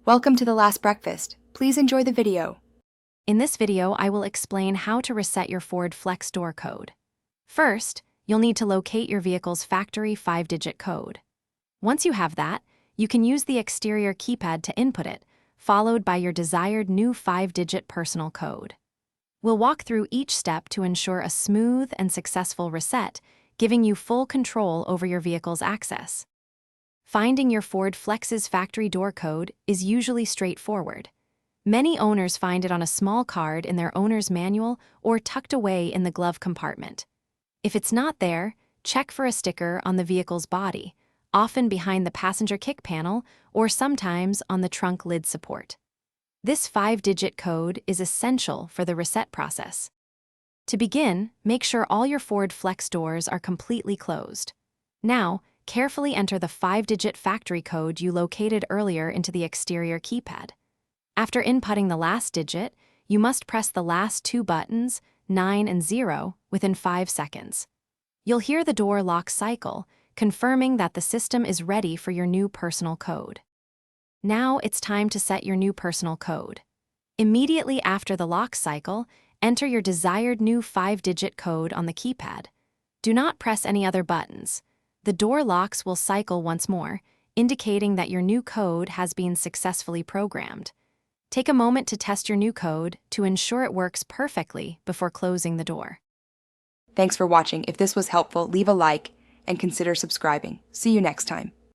Welcome to the last breakfast. Please enjoy the video. In this video, I will explain how to reset your Ford Flex door code. First, you'll need to locate your vehicle's factory 5-digit code. Once you have that, you can use the exterior keypad to input it, followed by your desired new 5-digit personal code. We'll walk through each step to ensure a smooth and successful reset, giving you full control over your vehicle's access. Finding your Ford Flex's factory door code is usually straightforward. Many owners find it on a small card in their owner's manual or tucked away in the glove compartment. If it's not there, check for a sticker on the vehicle's body, often behind the passenger kick panel or sometimes on the trunk lid support. This 5-digit code is essential for the reset process. To begin, make sure all your Ford Flex doors are completely closed. Now, carefully enter the 5-digit factory code you located earlier into the exterior keypad. After inputting the last digit, you must press the last two buttons, 9 and 0, within 5 seconds. You'll hear the door lock cycle, confirming that the system is ready for your new personal code. Now it's time to set your new personal code. Immediately after the lock cycle, enter your desired new 5-digit code on the keypad. Do not press any other buttons. The door locks will cycle once more, indicating that your new code has been successfully programmed. Take a moment to test your new code to ensure it works perfectly before closing the door. Thanks for watching. If this was helpful, leave a like and consider subscribing. See you next time.